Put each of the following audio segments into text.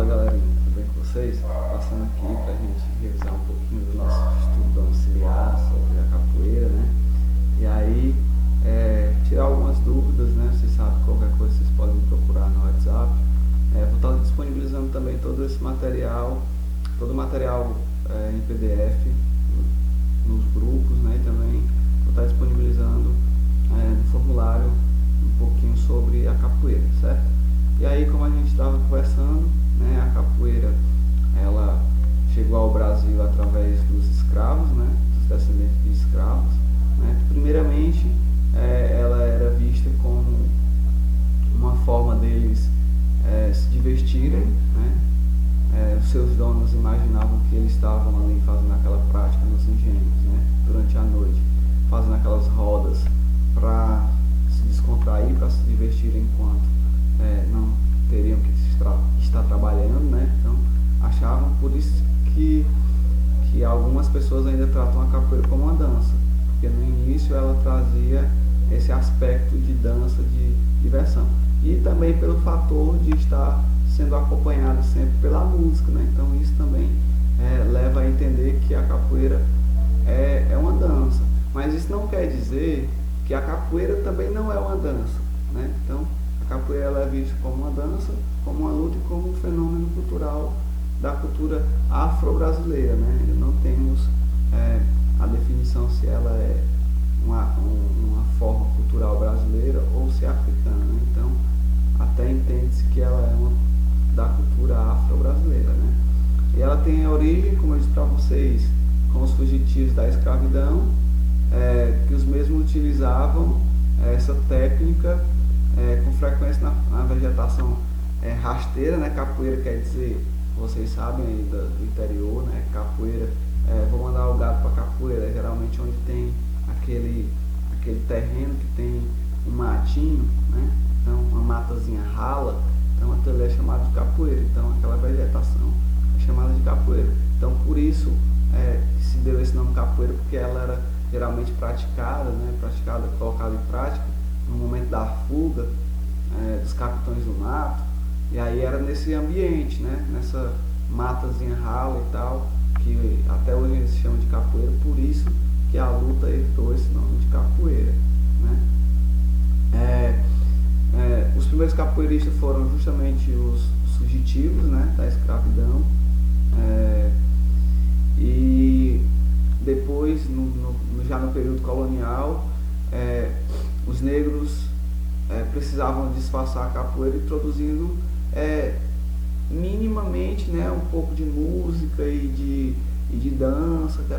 Fala galerinha, tudo bem com vocês? Passando aqui pra gente revisar um pouquinho do nosso estudo domiciliar sobre a capoeira, né? E aí, tirar algumas dúvidas, né? Vocês sabem, qualquer coisa vocês podem me procurar no WhatsApp. Vou estar disponibilizando também todo esse material, todo o material em PDF nos grupos, né? E também vou estar disponibilizando no formulário um pouquinho sobre a capoeira, certo? E aí, como a gente estava conversando, né, a capoeira ela chegou ao Brasil através dos escravos, né, dos descendentes de escravos, né. Primeiramente, ela era vista como uma forma deles se divertirem, né. Os seus donos imaginavam que eles estavam ali fazendo aquela prática nos engenhos, né, durante a noite, fazendo aquelas rodas para se descontrair, para se divertirem enquanto não teriam que estar trabalhando, né? Então achavam, por isso que algumas pessoas ainda tratam a capoeira como uma dança, porque no início ela trazia esse aspecto de dança, de diversão, e também pelo fator de estar sendo acompanhado sempre pela música, né? Então isso também leva a entender que a capoeira é uma dança, mas isso não quer dizer que a capoeira também não é uma dança, né? Então a capoeira ela é vista como uma dança, como uma luta e como um fenômeno cultural da cultura afro-brasileira, né? Ainda não temos a definição se ela é uma forma cultural brasileira ou se é africana, né? Então até entende-se que ela é uma da cultura afro-brasileira, né? E ela tem a origem, como eu disse para vocês, com os fugitivos da escravidão, que os mesmos utilizavam essa técnica com frequência na vegetação rasteira, né? Capoeira quer dizer, vocês sabem aí do interior, né? Capoeira, vou mandar o gado para capoeira, geralmente onde tem aquele terreno que tem um matinho, né? Então uma matazinha rala, então aquilo é chamado de capoeira, então aquela vegetação é chamada de capoeira. Então por isso que se deu esse nome capoeira, porque ela era geralmente praticada, né? Colocada em prática no momento da fuga dos capitães do mato, e aí era nesse ambiente, né, nessa matazinha rala e tal, que até hoje eles chamam de capoeira, por isso que a luta herdou esse nome de capoeira, né. Os primeiros capoeiristas foram justamente os fugitivos, né, da escravidão, e depois, já no período colonial, os negros precisavam disfarçar a capoeira introduzindo minimamente, né, um pouco de música e de dança, até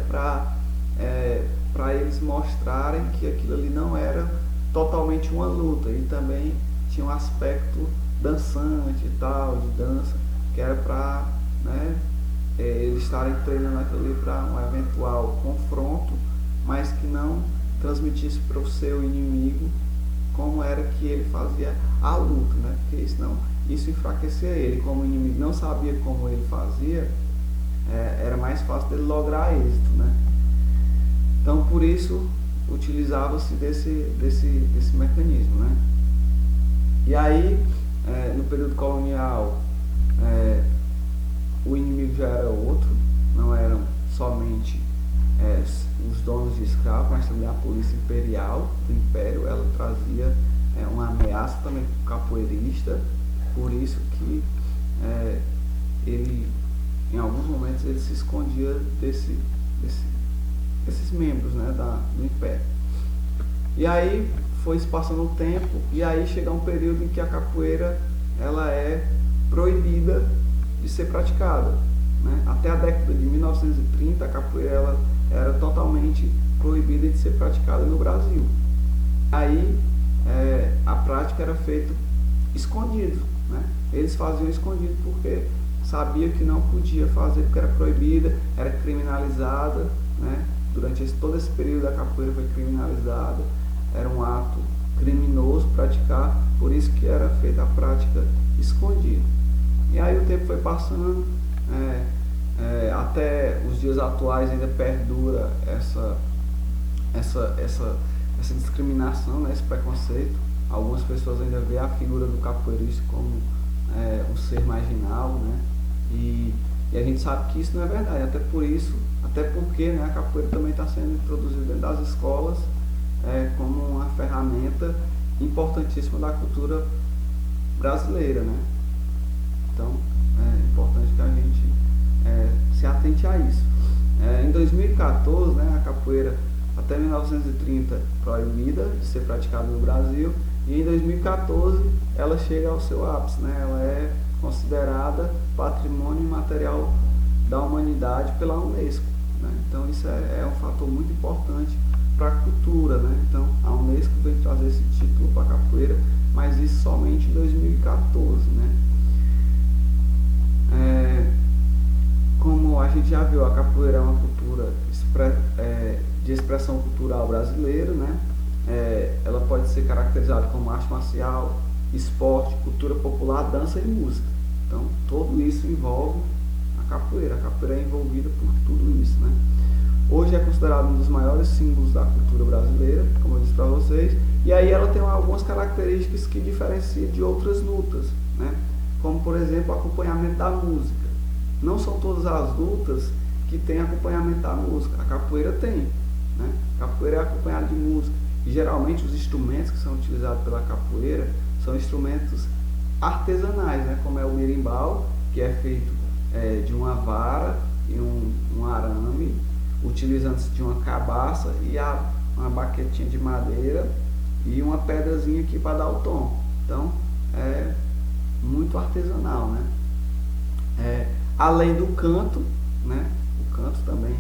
para eles mostrarem que aquilo ali não era totalmente uma luta, e também tinha um aspecto dançante e tal, de dança, que era para, né, eles estarem treinando aquilo ali para um eventual confronto, mas que não transmitisse para o seu inimigo como era que ele fazia a luta, né? Porque senão isso enfraquecia ele. Como o inimigo não sabia como ele fazia, era mais fácil dele lograr êxito, né? Então por isso utilizava-se desse mecanismo, né? E aí no período colonial o inimigo já era outro, não eram somente os donos de escravos, mas também a polícia imperial do império. Ela trazia uma ameaça também para o capoeirista, por isso que ele, em alguns momentos, ele se escondia desses membros, né, do império. E aí foi se passando o tempo, e aí chega um período em que a capoeira ela é proibida de ser praticada, né? Até a década de 1930 a capoeira ela era totalmente proibida de ser praticada no Brasil. Aí a prática era feita escondido, né? Eles faziam escondido porque sabia que não podia fazer, porque era proibida, era criminalizada, né? Durante todo esse período a capoeira foi criminalizada, era um ato criminoso praticar, por isso que era feita a prática escondida. E aí o tempo foi passando, até os dias atuais ainda perdura essa discriminação, né, esse preconceito. Algumas pessoas ainda veem a figura do capoeirista como um ser marginal, né, E a gente sabe que isso não é verdade, até porque, né, a capoeira também está sendo introduzida dentro das escolas como uma ferramenta importantíssima da cultura brasileira, né? Então é importante que a gente se atente a isso. Em 2014, né, a capoeira até 1930 proibida de ser praticada no Brasil, e em 2014 ela chega ao seu ápice, né? Ela é considerada patrimônio imaterial da humanidade pela Unesco, né? Então isso é um fator muito importante para a cultura, né? Então a Unesco veio trazer esse título para a capoeira, mas isso somente em 2014, né? Como a gente já viu, a capoeira é uma cultura de expressão cultural brasileira, né? Ela pode ser caracterizada como arte marcial, esporte, cultura popular, dança e música. Então tudo isso envolve a capoeira. A capoeira é envolvida por tudo isso, né? Hoje é considerado um dos maiores símbolos da cultura brasileira, como eu disse para vocês, e aí ela tem algumas características que diferenciam de outras lutas, né? Como por exemplo o acompanhamento da música. Não são todas as lutas que têm acompanhamento da música. A capoeira tem, né? A capoeira é acompanhada de música. E geralmente os instrumentos que são utilizados pela capoeira são instrumentos artesanais, né? Como é o berimbau, que é feito de uma vara e um arame, utilizando-se de uma cabaça e uma baquetinha de madeira e uma pedrazinha aqui para dar o tom. Então é muito artesanal, né? Além do canto, né? O canto também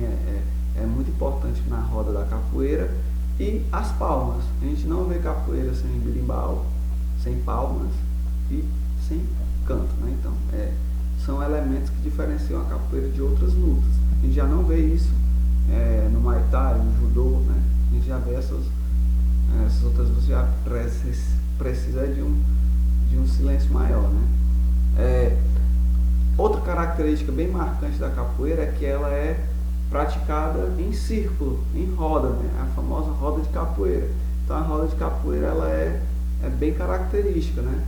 é muito importante na roda da capoeira, e as palmas. A gente não vê capoeira sem berimbau, sem palmas e sem canto, né? Então são elementos que diferenciam a capoeira de outras lutas. A gente já não vê isso no Muay Thai, no Judô, né? A gente já vê essas outras lutas, já precisa de um silêncio maior, né? Outra característica bem marcante da capoeira é que ela é praticada em círculo, em roda, né? A famosa roda de capoeira. Então a roda de capoeira ela é bem característica, né?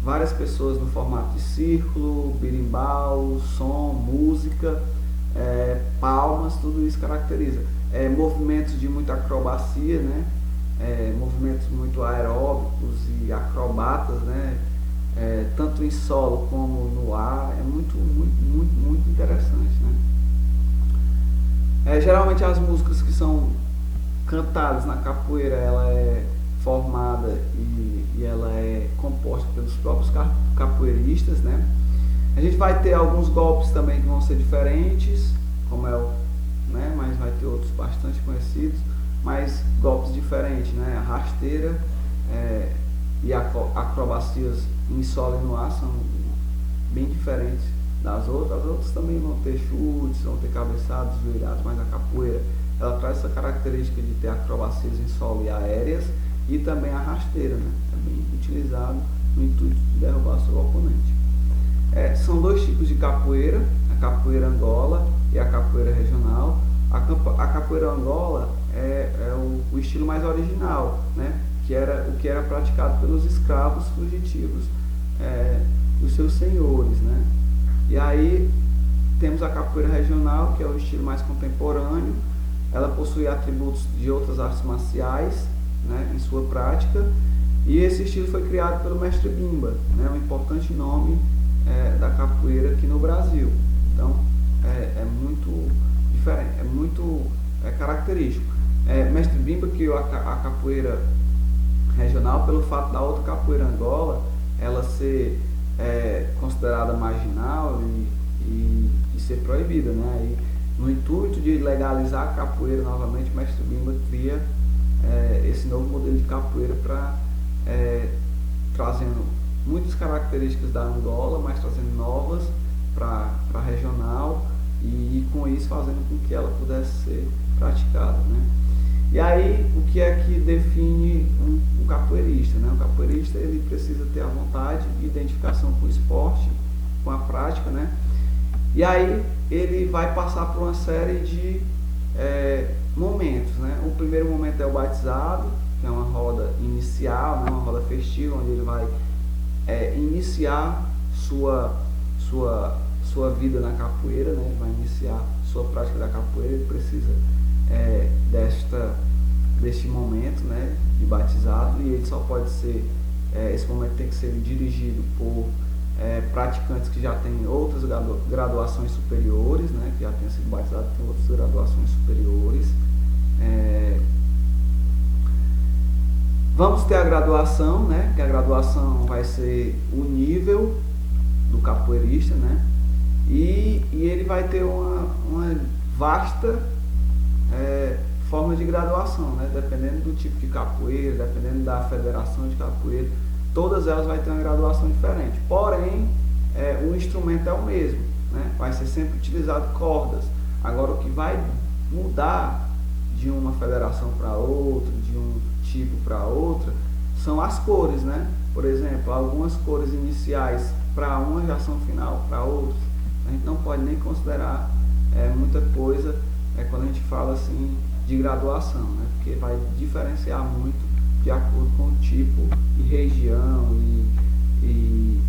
Várias pessoas no formato de círculo, berimbau, som, música, palmas, tudo isso caracteriza. Movimentos de muita acrobacia, né? Movimentos muito aeróbicos e acrobatas, né? Tanto em solo como no ar. É muito interessante, né? Geralmente as músicas que são cantadas na capoeira, ela é formada e ela é composta pelos próprios capoeiristas, né? A gente vai ter alguns golpes também que vão ser diferentes, como né? Mas vai ter outros bastante conhecidos, mas golpes diferentes, né? A rasteira e acrobacias em solo e no ar são bem diferentes das outras. As outras também vão ter chutes, vão ter cabeçadas, joelhadas, mas a capoeira ela traz essa característica de ter acrobacias em solo e aéreas, e também a rasteira, né? É bem utilizado no intuito de derrubar seu oponente. São dois tipos de capoeira, a capoeira Angola e a capoeira regional. A capoeira Angola é o estilo mais original, né? O que era praticado pelos escravos fugitivos dos seus senhores, né? E aí temos a capoeira regional, que é o estilo mais contemporâneo. Ela possui atributos de outras artes marciais, né, em sua prática, e esse estilo foi criado pelo mestre Bimba, né, um importante nome da capoeira aqui no Brasil. Então é muito diferente, é muito característico. Mestre Bimba criou a capoeira regional pelo fato da outra capoeira Angola ela ser considerada marginal e ser proibida, né? E no intuito de legalizar a capoeira novamente, o mestre Bimba cria esse novo modelo de capoeira trazendo muitas características da Angola, mas trazendo novas para a regional, e com isso fazendo com que ela pudesse ser praticada, né? E aí, o que é que define um capoeirista, né? O capoeirista ele precisa ter a vontade e identificação com o esporte, com a prática, né? E aí ele vai passar por uma série de momentos, né? O primeiro momento é o batizado, que é uma roda inicial, né? Uma roda festiva, onde ele vai iniciar sua sua vida na capoeira, né? Ele vai iniciar sua prática da capoeira, ele precisa deste momento, né, de batizado, e ele só pode ser, esse momento tem que ser dirigido por praticantes que já têm outras graduações superiores, né, que já tenham sido batizados, tem outras graduações superiores. Vamos ter a graduação, né, que a graduação vai ser o nível do capoeirista, né, e ele vai ter uma vasta forma de graduação, né, dependendo do tipo de capoeira, dependendo da federação de capoeira, todas elas vão ter uma graduação diferente, porém o instrumento é o mesmo, né, vai ser sempre utilizado cordas. Agora, o que vai mudar de uma federação para outra, de um tipo para outra, são as cores, né? Por exemplo, algumas cores iniciais para uma já são final para outras. A gente não pode nem considerar muita coisa quando a gente fala assim de graduação, né? Porque vai diferenciar muito de acordo com o tipo e região e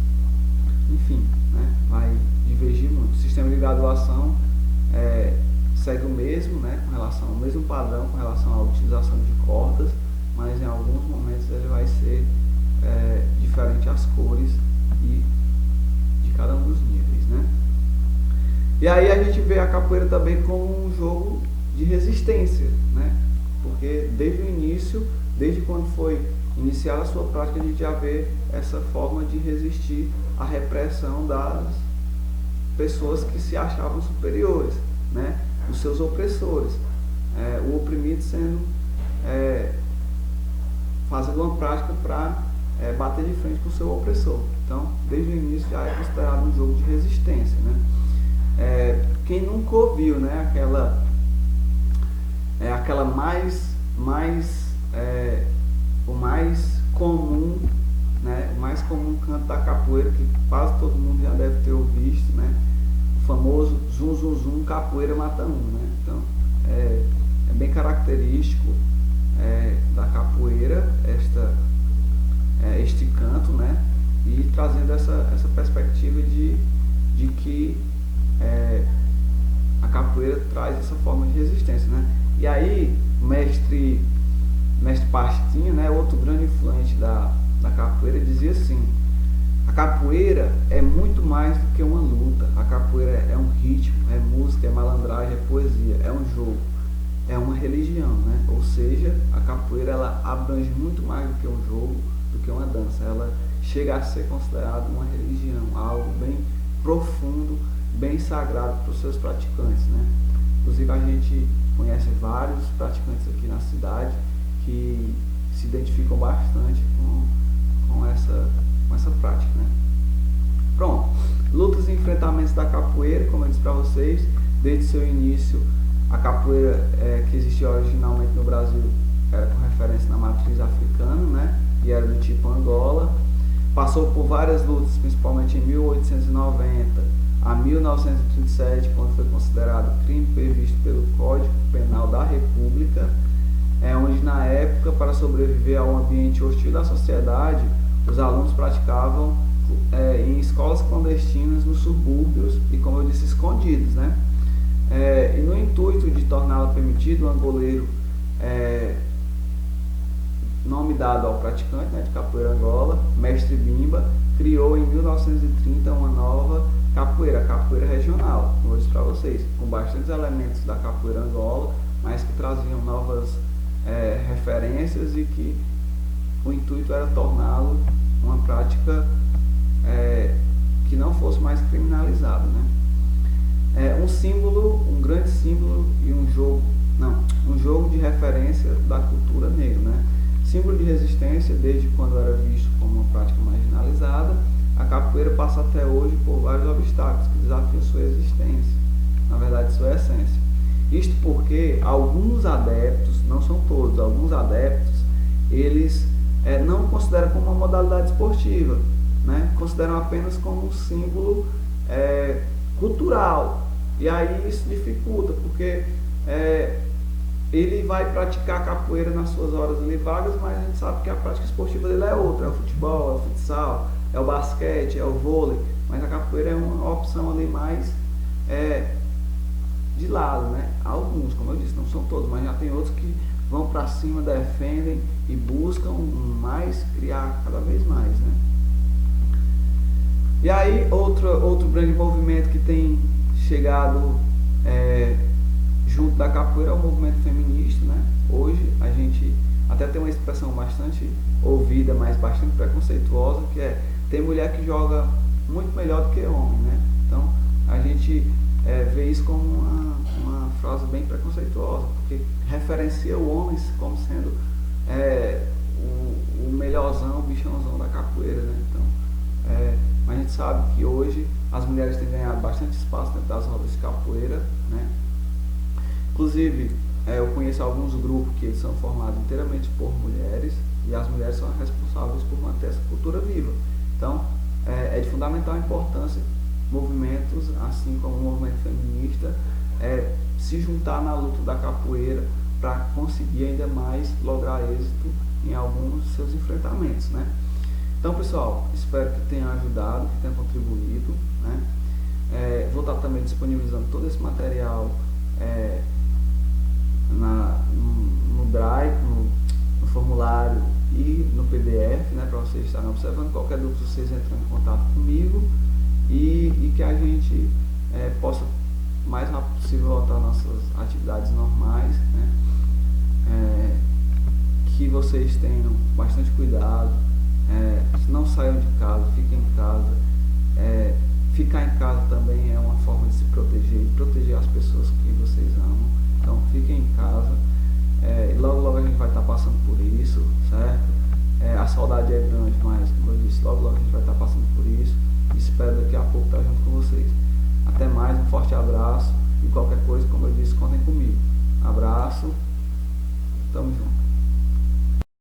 enfim, né? Vai divergir muito. O sistema de graduação segue o mesmo, né? Com relação ao mesmo padrão com relação à utilização de cordas, mas em alguns momentos ele vai ser diferente as cores e de cada um dos níveis, né? E aí a gente vê a capoeira também como um jogo de resistência, né? Porque desde o início, desde quando foi iniciada a sua prática, a gente já vê essa forma de resistir à repressão das pessoas que se achavam superiores, né? Os seus opressores, o oprimido sendo fazendo uma prática para bater de frente com o seu opressor. Então, desde o início já é considerado um jogo de resistência, né? Quem nunca ouviu, né, aquela o mais comum, né, o mais comum canto da capoeira que quase todo mundo já deve ter ouvido, né? O famoso zum zum zum, capoeira mata um, né? Então é bem característico da capoeira este canto, né? E trazendo essa perspectiva de que a capoeira traz essa forma de resistência, né? E aí mestre Pastinha, né, outro grande influente da capoeira, dizia assim: a capoeira é muito mais do que uma luta. A capoeira é um ritmo, é música, é malandragem, é poesia, é um jogo, é uma religião, né? Ou seja, a capoeira ela abrange muito mais do que um jogo, do que uma dança. Ela chega a ser considerada uma religião, algo bem profundo, bem sagrado para os seus praticantes, né? Inclusive a gente conhece vários praticantes aqui na cidade que se identificam bastante com essa prática, né? Pronto, lutas e enfrentamentos da capoeira, como eu disse para vocês, desde seu início, a capoeira que existia originalmente no Brasil era com referência na matriz africana, né? E era do tipo Angola. Passou por várias lutas, principalmente em 1890 a 1937, quando foi considerado crime previsto pelo Código Penal da República, onde na época, para sobreviver a um ambiente hostil da sociedade, os alunos praticavam em escolas clandestinas nos subúrbios e, como eu disse, escondidos, né? E no intuito de torná-la permitida, o angoleiro, nome dado ao praticante, né, de capoeira Angola, Mestre Bimba, criou em 1930 uma nova capoeira, a capoeira regional, como eu disse para vocês, com bastantes elementos da capoeira Angola, mas que traziam novas referências e que o intuito era torná-lo uma prática que não fosse mais criminalizada, né? Um símbolo, um grande símbolo e um jogo de referência da cultura negra, né? Símbolo de resistência desde quando era visto como uma prática marginalizada, a capoeira passa até hoje por vários obstáculos que desafiam sua existência, na verdade sua essência. Isto porque alguns adeptos, não são todos, alguns adeptos, eles não consideram como uma modalidade esportiva, né? Consideram apenas como um símbolo cultural. E aí isso dificulta, porque ele vai praticar capoeira nas suas horas ali vagas, mas a gente sabe que a prática esportiva dele é outra, é o futebol, é o futsal, é o basquete, é o vôlei. mas a capoeira é uma opção ali mais de lado, né? Alguns, como eu disse, não são todos, mas já tem outros que vão para cima, defendem e buscam mais criar cada vez mais, né? E aí outro grande movimento que tem chegado junto da capoeira é o movimento feminista, né? Hoje a gente até tem uma expressão bastante ouvida, mas bastante preconceituosa, que é: tem mulher que joga muito melhor do que homem, né? Então a gente vê isso como uma frase bem preconceituosa, porque referencia o homem como sendo o melhorzão, o bichãozão da capoeira, né? Então, mas a gente sabe que hoje as mulheres têm ganhado bastante espaço dentro das rodas de capoeira, né? Inclusive, eu conheço alguns grupos que são formados inteiramente por mulheres, e as mulheres são responsáveis por manter essa cultura viva. Então, é de fundamental importância movimentos, assim como o movimento feminista, se juntar na luta da capoeira para conseguir ainda mais lograr êxito em alguns de seus enfrentamentos, né? Então, pessoal, espero que tenha ajudado, que tenha contribuído, né? Vou estar também disponibilizando todo esse material no Drive, no formulário e no PDF, né, para vocês estarem observando. Qualquer dúvida, vocês entram em contato comigo e que a gente possa o mais rápido possível voltar às nossas atividades normais, né? Que vocês tenham bastante cuidado, não saiam de casa, fiquem em casa. Ficar em casa também é uma forma de se proteger e proteger as pessoas que vocês amam. Então fiquem em casa, e logo a gente vai estar passando por isso, certo? A saudade é grande, mas como eu disse, logo a gente vai estar passando por isso. Espero daqui a pouco estar junto com vocês. Até mais, um forte abraço, e qualquer coisa, como eu disse, contem comigo. Abraço, tamo junto.